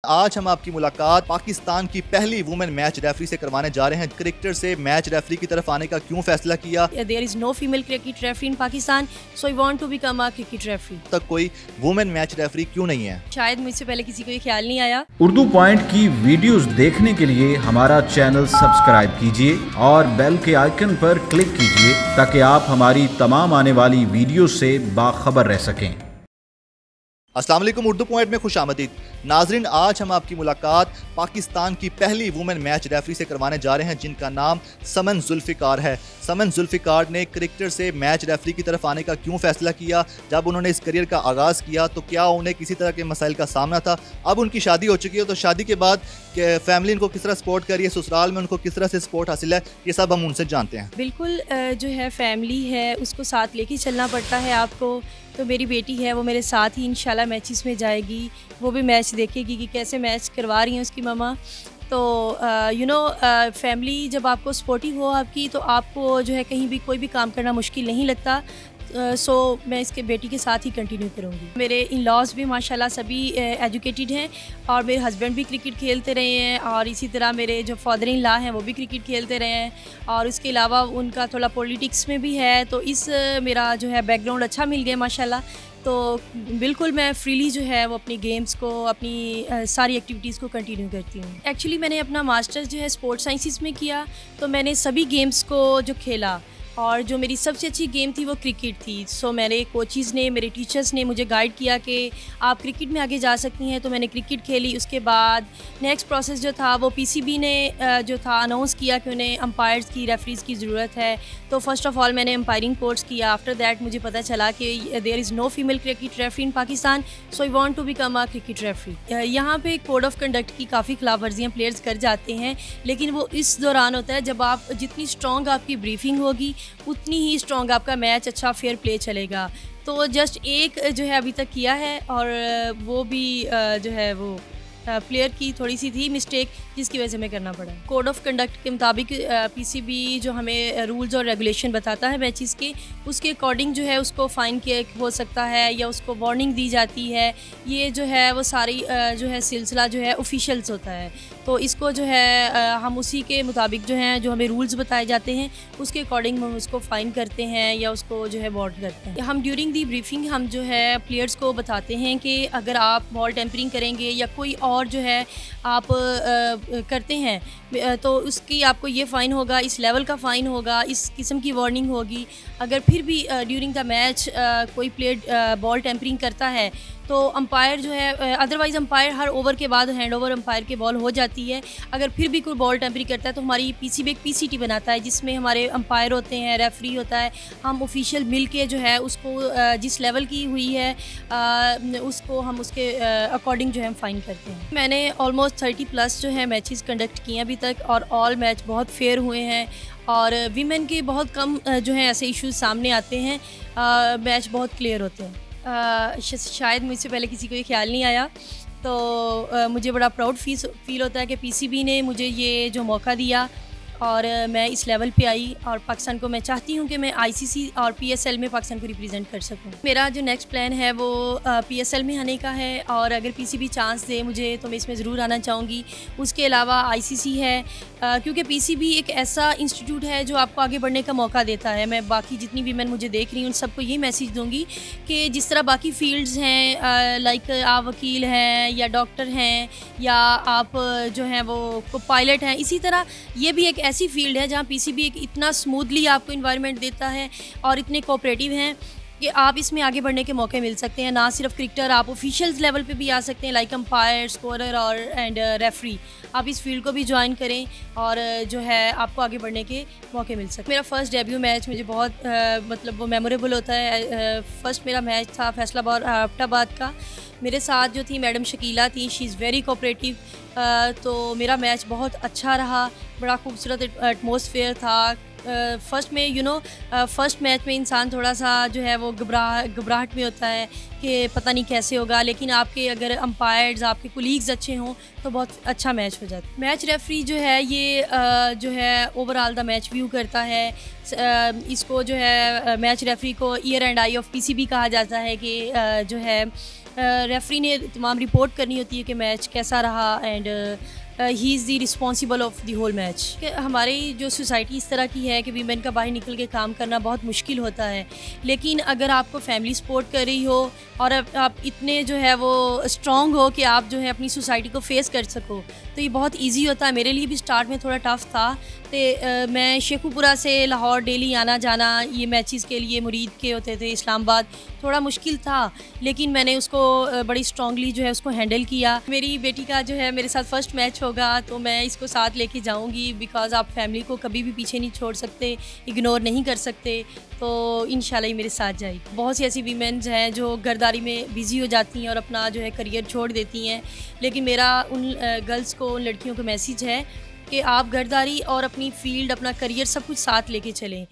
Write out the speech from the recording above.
आज हम आपकी मुलाकात पाकिस्तान की पहली वुमेन मैच रेफरी से करवाने जा रहे हैं। क्रिकेटर से मैच रेफरी की तरफ आने का क्यों फैसला किया? There is no female cricket referee in Pakistan, so I want to become a cricket referee. तक कोई वुमेन मैच रेफरी क्यों नहीं है? शायद मुझसे पहले किसी को ये ख्याल नहीं आया। उर्दू पॉइंट की वीडियोस देखने के लिए हमारा चैनल सब्सक्राइब कीजिए और बेल के आइकन पर क्लिक कीजिए ताकि आप हमारी तमाम आने वाली वीडियो से बाखबर रह सकें। अस्सलाम वालेकुम, उर्दू पॉइंट में खुशामदीद। नाजरीन, आज हम आपकी मुलाकात पाकिस्तान की पहली वुमेन मैच रेफरी से करवाने जा रहे हैं जिनका नाम समन जुल्फिकार है। समन जुल्फिकार ने क्रिकेटर से मैच रेफरी की तरफ आने का क्यों फैसला किया? जब उन्होंने इस करियर का आगाज़ किया तो क्या उन्हें किसी तरह के मसाइल का सामना था? अब उनकी शादी हो चुकी है, तो शादी के बाद फैमिली इनको किस तरह सपोर्ट कर रही है, ससुराल में उनको किस तरह से सपोर्ट हासिल है, ये सब हम उनसे जानते हैं। बिल्कुल, जो है फैमिली है उसको साथ लेके चलना पड़ता है आपको। तो मेरी बेटी है वो मेरे साथ ही इंशाल्लाह मैचेस में जाएगी, वो भी मैच देखेगी कि कैसे मैच करवा रही हैं उसकी मम्मा। तो फैमिली जब आपको सपोर्टिव हो आपकी, तो आपको जो है कहीं भी कोई भी काम करना मुश्किल नहीं लगता। सो मैं इसके बेटी के साथ ही कंटिन्यू करूँगी। मेरे इन लॉज भी माशाल्लाह सभी एजुकेटेड हैं और मेरे हस्बैंड भी क्रिकेट खेलते रहे हैं, और इसी तरह मेरे जो फादर इन लॉ हैं वो भी क्रिकेट खेलते रहे हैं, और उसके अलावा उनका थोड़ा पॉलिटिक्स में भी है। तो इस मेरा जो है बैकग्राउंड अच्छा मिल गया माशाल्लाह। तो बिल्कुल मैं फ्रीली जो है वो अपनी गेम्स को, अपनी सारी एक्टिविटीज़ को कंटिन्यू करती हूँ। एक्चुअली मैंने अपना मास्टर्स जो है स्पोर्ट्स साइंसेस में किया, तो मैंने सभी गेम्स को जो खेला, और जो मेरी सबसे अच्छी गेम थी वो क्रिकेट थी। सो मेरे कोचेज़ ने, मेरे टीचर्स ने मुझे गाइड किया कि आप क्रिकेट में आगे जा सकती हैं, तो मैंने क्रिकेट खेली। उसके बाद नेक्स्ट प्रोसेस जो था वो पीसीबी ने जो था अनाउंस किया कि उन्हें अंपायर्स की, रेफरीज़ की ज़रूरत है। तो फर्स्ट ऑफ़ ऑल मैंने अंपायरिंग कोर्स किया। आफ्टर दैट मुझे पता चला कि there is no female cricket referee in Pakistan, so I want to become a cricket referee. यहाँ पे कोड ऑफ कंडक्ट की काफ़ी खिलाफ वर्जियाँ प्लेयर्स कर जाते हैं, लेकिन वो इस दौरान होता है जब आप जितनी स्ट्रॉन्ग आपकी ब्रीफिंग होगी उतनी ही स्ट्रॉन्ग आपका मैच अच्छा फेयर प्ले चलेगा। तो जस्ट एक जो है अभी तक किया है, और वो भी जो है वो प्लेयर की थोड़ी सी थी मिस्टेक, जिसकी वजह से हमें करना पड़ा। कोड ऑफ कंडक्ट के मुताबिक पीसीबी जो हमें रूल्स और रेगुलेशन बताता है मैचेस के, उसके अकॉर्डिंग जो है उसको फ़ाइन किया हो सकता है या उसको वार्निंग दी जाती है। ये जो है वो सारी जो है सिलसिला जो है ऑफिशियल्स होता है। तो इसको जो है हम उसी के मुताबिक जो हैं, जो हमें रूल्स बताए जाते हैं उसके अकॉर्डिंग हम उसको फ़ाइन करते हैं या उसको जो है वार्न करते हैं। हम ड्यूरिंग दी ब्रीफिंग हम जो है प्लेयर्स को बताते हैं कि अगर आप बॉल टेम्परिंग करेंगे या कोई और जो है आप करते हैं तो उसकी आपको ये फ़ाइन होगा, इस लेवल का फ़ाइन होगा, इस किस्म की वार्निंग होगी। अगर फिर भी ड्यूरिंग द मैच कोई प्लेयर बॉल टेम्परिंग करता है तो अंपायर जो है, अदरवाइज़ अंपायर हर ओवर के बाद हैंड ओवर अंपायर के बॉल हो जाती है। अगर फिर भी कोई बॉल टेम्परिंग करता है तो हमारी पीसीबी एक पीसीटी बनाता है जिसमें हमारे अंपायर होते हैं, रेफरी होता है। हम ऑफिशियल मिल के जो है उसको जिस लेवल की हुई है उसको हम उसके अकॉर्डिंग जो है हम फ़ाइन करते हैं। मैंने ऑलमोस्ट 30+ जो है मैचेस कंडक्ट किए अभी तक, और ऑल मैच बहुत फेयर हुए हैं, और वीमेन के बहुत कम जो है ऐसे इश्यूज सामने आते हैं। मैच बहुत क्लियर होते हैं। शायद मुझसे पहले किसी को ये ख्याल नहीं आया, तो मुझे बड़ा प्राउड फील होता है कि पीसीबी ने मुझे ये जो मौका दिया और मैं इस लेवल पे आई, और पाकिस्तान को मैं चाहती हूँ कि मैं आईसीसी और पीएसएल में पाकिस्तान को रिप्रेजेंट कर सकूँ। मेरा जो नेक्स्ट प्लान है वो पीएसएल में आने का है, और अगर पीसीबी चांस दे मुझे तो मैं इसमें ज़रूर आना चाहूँगी। उसके अलावा आईसीसी है, क्योंकि पीसीबी एक ऐसा इंस्टीट्यूट है जो आपको आगे बढ़ने का मौका देता है। मैं बाकी जितनी भी मैंने मुझे देख रही हूँ उन सबको ये मैसेज दूँगी कि जिस तरह बाकी फील्ड्स हैं, लाइक आप वकील हैं या डॉक्टर हैं या आप जो हैं वो पायलट हैं, इसी तरह ये भी एक ऐसी फील्ड है जहाँ पीसीबी एक इतना स्मूथली आपको इन्वायरमेंट देता है और इतने कोऑपरेटिव हैं कि आप इसमें आगे बढ़ने के मौके मिल सकते हैं। ना सिर्फ क्रिकेटर, आप ऑफिशियल्स लेवल पे भी आ सकते हैं, लाइक अंपायर, स्कोरर और रेफरी। आप इस फील्ड को भी ज्वाइन करें और जो है आपको आगे बढ़ने के मौके मिल सकते हैं। मेरा फ़र्स्ट डेब्यू मैच मुझे बहुत मतलब वो मेमोरेबल होता है। फ़र्स्ट मेरा मैच था फैसलाबाद का। मेरे साथ जो थी मैडम शकीला थी, शी इज़ वेरी कोऑपरेटिव। तो मेरा मैच बहुत अच्छा रहा, बड़ा खूबसूरत एटमॉस्फेयर था। फ़र्स्ट में फ़र्स्ट मैच में इंसान थोड़ा सा जो है वो घबराहट में होता है कि पता नहीं कैसे होगा, लेकिन आपके अगर अंपायर्स, आपके कुलीग्स अच्छे हों तो बहुत अच्छा मैच हो जाता है। मैच रेफरी जो है ये जो है ओवरऑल द मैच व्यू करता है। इसको जो है मैच रेफरी को year and I of PCB कहा जाता है कि जो है रेफरी ने तमाम रिपोर्ट करनी होती है कि मैच कैसा रहा and he is the responsible of the whole match. हमारी जो सोसाइटी इस तरह की है कि वीमेन का बाहर निकल के काम करना बहुत मुश्किल होता है, लेकिन अगर आपको फैमिली सपोर्ट कर रही हो और आप इतने जो है वो स्ट्रॉन्ग हो कि आप जो है अपनी सोसाइटी को फेस कर सको, तो ये बहुत इजी होता है। मेरे लिए भी स्टार्ट में थोड़ा टफ था, तो मैं शेखुपुरा से लाहौर डेली आना जाना, ये मैचेस के लिए मुरीद के होते थे इस्लामाबाद, थोड़ा मुश्किल था, लेकिन मैंने उसको बड़ी स्ट्रांगली जो है उसको हैंडल किया। मेरी बेटी का जो है मेरे साथ फर्स्ट मैच होगा, तो मैं इसको साथ लेके जाऊंगी, बिकॉज़ आप फैमिली को कभी भी पीछे नहीं छोड़ सकते, इग्नोर नहीं कर सकते, तो इंशाल्लाह ये मेरे साथ जाएगी। बहुत सी ऐसी वीमेंस हैं जो घरदारी में बिज़ी हो जाती हैं और अपना जो है करियर छोड़ देती हैं, लेकिन मेरा उन गर्ल्स को, उन लड़कियों को मैसेज है कि आप घरदारी और अपनी फील्ड, अपना करियर सब कुछ साथ लेके चलें।